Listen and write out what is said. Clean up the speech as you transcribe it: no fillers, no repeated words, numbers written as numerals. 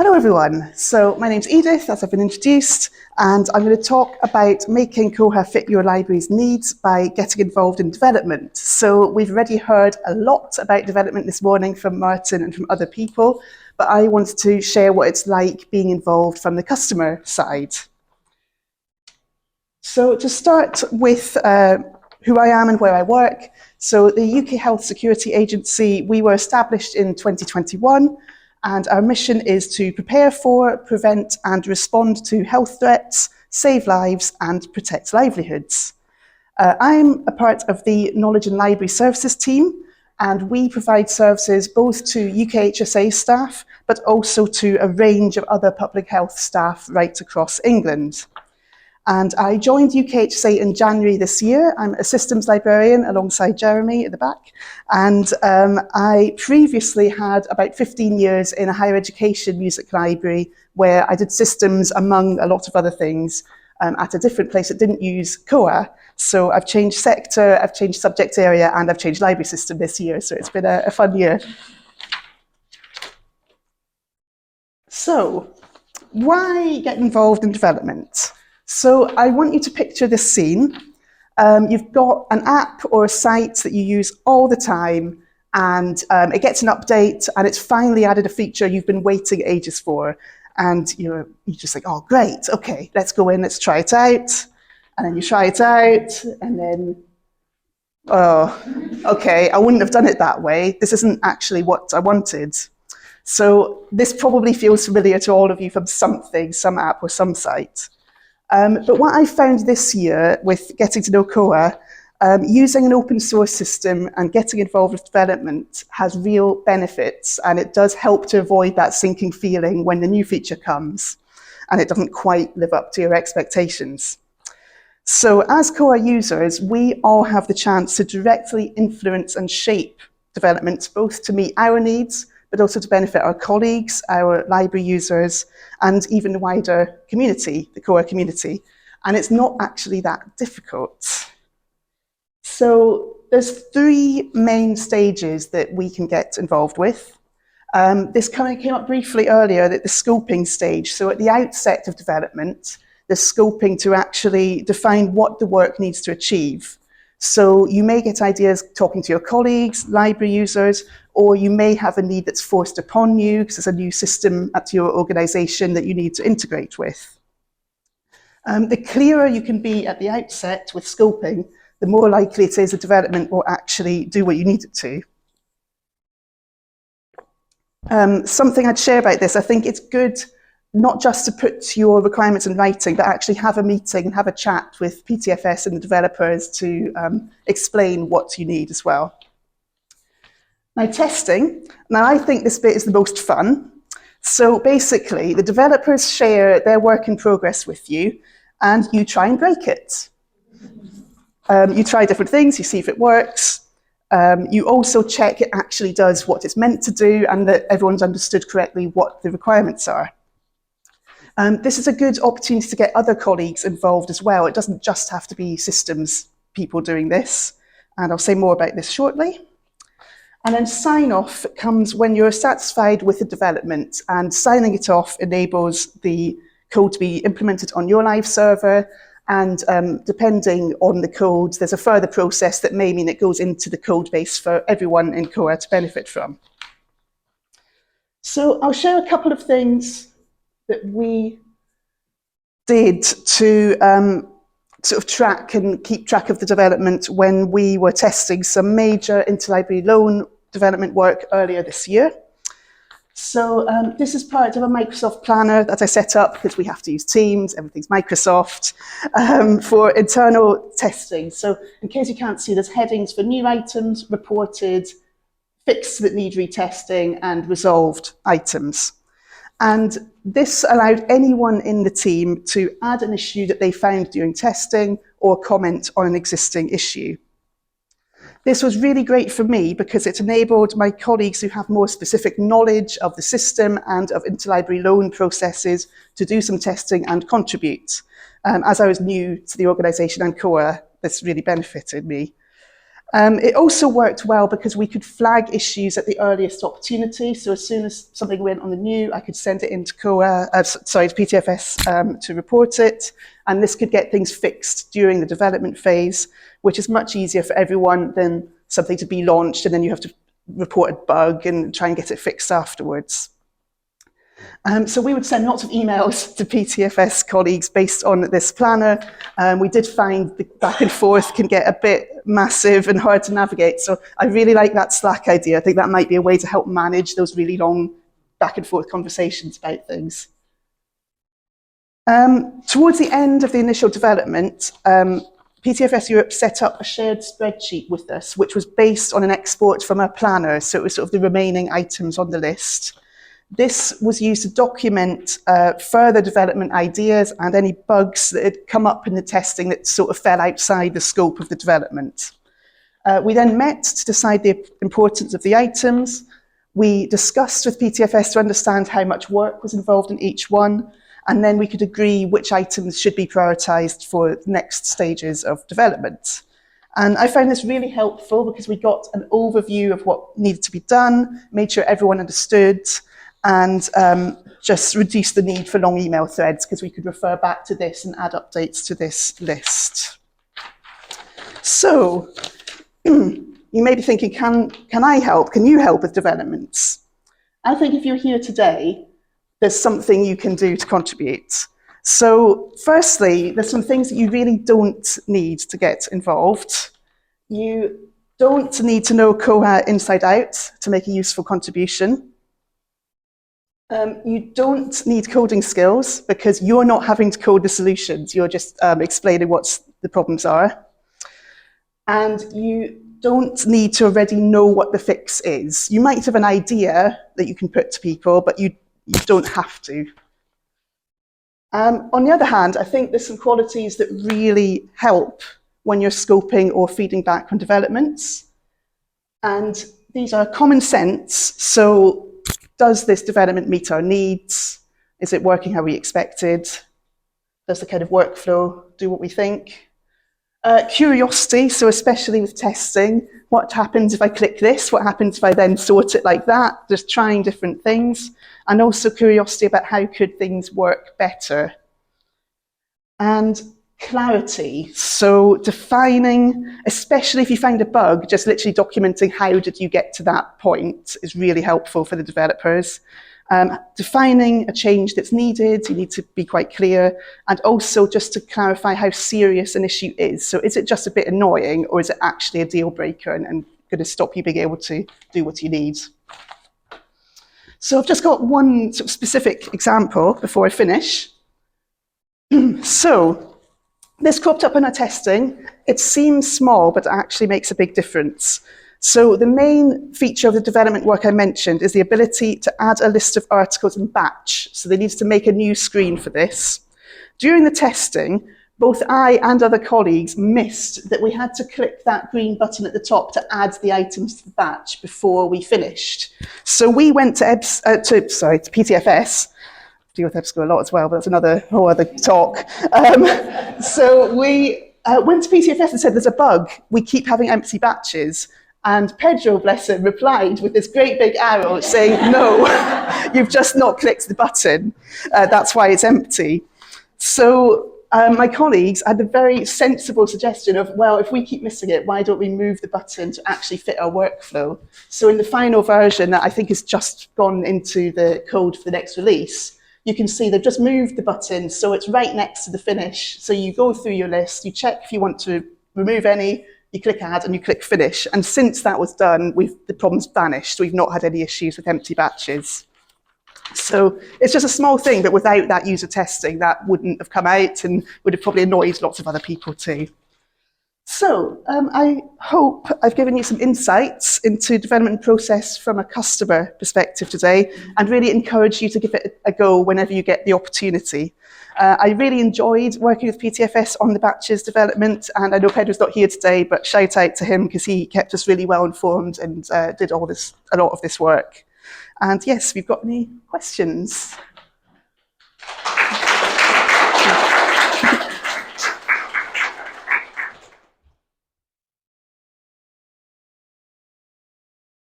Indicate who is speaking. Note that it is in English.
Speaker 1: Hello everyone, so my name's Edith, as I've been introduced, and I'm going to talk about making Koha fit your library's needs by getting involved in development. So we've already heard a lot about development this morning from Martin and from other people, but I wanted to share what it's like being involved from the customer side. So to start with who I am and where I work, so the UK Health Security Agency, we were established in 2021, and our mission is to prepare for, prevent and respond to health threats, save lives and protect livelihoods. I'm a part of the Knowledge and Library Services team, and we provide services both to UKHSA staff, but also to a range of other public health staff right across England. And I joined UKHSA in January this year. I'm a systems librarian alongside Jeremy at the back. And I previously had about 15 years in a higher education music library where I did systems among a lot of other things at a different place that didn't use Koha. So I've changed sector, I've changed subject area, and I've changed library system this year. So it's been a fun year. So why get involved in development? So I want you to picture this scene. You've got an app or a site that you use all the time, and it gets an update, and it's finally added a feature you've been waiting ages for. And you're just like, oh, great, okay, let's go in, let's try it out. And then you try it out, and then, oh, okay, I wouldn't have done it that way. This isn't actually what I wanted. So this probably feels familiar to all of you from something, some app or some site. But what I found this year with getting to know Koha, using an open source system and getting involved with development has real benefits, and it does help to avoid that sinking feeling when the new feature comes and it doesn't quite live up to your expectations. So as Koha users, we all have the chance to directly influence and shape development, both to meet our needs, but also to benefit our colleagues, our library users, and even the wider community, the Koha community. And it's not actually that difficult. So there's three main stages that we can get involved with. This kind of came up briefly earlier, that the scoping stage. So at the outset of development, the scoping to actually define what the work needs to achieve. So you may get ideas talking to your colleagues, library users, or you may have a need that's forced upon you because there's a new system at your organisation that you need to integrate with. The clearer you can be at the outset with scoping, the more likely it is the development will actually do what you need it to. Something I'd share about this, I think it's good not just to put your requirements in writing, but actually have a meeting and have a chat with PTFS and the developers to explain what you need as well. Now, testing. Now, I think this bit is the most fun. So basically, the developers share their work in progress with you, and you try and break it. You try different things, you see if it works. You also check it actually does what it's meant to do, and that everyone's understood correctly what the requirements are. This is a good opportunity to get other colleagues involved as well. It doesn't just have to be systems people doing this, and I'll say more about this shortly. And then sign-off comes when you're satisfied with the development, and signing it off enables the code to be implemented on your live server, and depending on the code, there's a further process that may mean it goes into the code base for everyone in Koha to benefit from. So I'll share a couple of things that we did to sort of track and keep track of the development when we were testing some major interlibrary loan development work earlier this year. So this is part of a Microsoft planner that I set up because we have to use Teams, everything's Microsoft, for internal testing. So in case you can't see, there's headings for new items, reported, fixed that need retesting, and resolved items. And this allowed anyone in the team to add an issue that they found during testing or comment on an existing issue. This was really great for me because it enabled my colleagues who have more specific knowledge of the system and of interlibrary loan processes to do some testing and contribute. As I was new to the organisation and Koha, this really benefited me. It also worked well because we could flag issues at the earliest opportunity. So as soon as something went on the new, I could send it into Koha, to PTFS to report it. And this could get things fixed during the development phase, which is much easier for everyone than something to be launched and then you have to report a bug and try and get it fixed afterwards. So we would send lots of emails to PTFS colleagues based on this planner. We did find the back and forth can get a bit massive and hard to navigate. So I really like that Slack idea. I think that might be a way to help manage those really long back and forth conversations about things. Towards the end of the initial development, PTFS Europe set up a shared spreadsheet with us, which was based on an export from our planner. So it was sort of the remaining items on the list. This was used to document further development ideas and any bugs that had come up in the testing that sort of fell outside the scope of the development. We then met to decide the importance of the items. We discussed with PTFS to understand how much work was involved in each one, and then we could agree which items should be prioritised for the next stages of development. And I found this really helpful because we got an overview of what needed to be done, made sure everyone understood, and just reduce the need for long email threads because we could refer back to this and add updates to this list. So you may be thinking, can I help? Can you help with developments? I think if you're here today, there's something you can do to contribute. So firstly, there's some things that you really don't need to get involved. You don't need to know Koha inside out to make a useful contribution. You don't need coding skills because you're not having to code the solutions. You're just explaining what the problems are. And you don't need to already know what the fix is. You might have an idea that you can put to people, but you don't have to. On the other hand, I think there's some qualities that really help when you're scoping or feeding back on developments. And these are common sense. So does this development meet our needs? Is it working how we expected? Does the kind of workflow do what we think? Curiosity, so especially with testing, what happens if I click this? What happens if I then sort it like that? Just trying different things. And also curiosity about how could things work better. And clarity, so defining, especially if you find a bug, just literally documenting how did you get to that point is really helpful for the developers. Defining a change that's needed, you need to be quite clear, and also just to clarify how serious an issue is. So is it just a bit annoying, or is it actually a deal breaker and going to stop you being able to do what you need? So I've just got one sort of specific example before I finish. So this cropped up in our testing. It seems small, but it actually makes a big difference. So the main feature of the development work I mentioned is the ability to add a list of articles in batch. So they needed to make a new screen for this. During the testing, both I and other colleagues missed that we had to click that green button at the top to add the items to the batch before we finished. So we went to PTFS. I deal with EBSCO a lot as well, but that's another whole other talk. So we went to PTFS and said, there's a bug. We keep having empty batches. And Pedro, bless him, replied with this great big arrow saying, no, you've just not clicked the button. That's why it's empty. So my colleagues had the very sensible suggestion of, well, if we keep missing it, why don't we move the button to actually fit our workflow? So in the final version that I think has just gone into the code for the next release, you can see they've just moved the button so it's right next to the finish. So you go through your list, you check if you want to remove any, you click add and you click finish. And since that was done, the problem's vanished. We've not had any issues with empty batches. So it's just a small thing, but without that user testing, that wouldn't have come out and would have probably annoyed lots of other people too. So I hope I've given you some insights into development process from a customer perspective today and really encourage you to give it a go whenever you get the opportunity. I really enjoyed working with PTFS on the batches development, and I know Pedro's not here today, but shout out to him because he kept us really well informed and did a lot of this work. And yes, we've got any questions.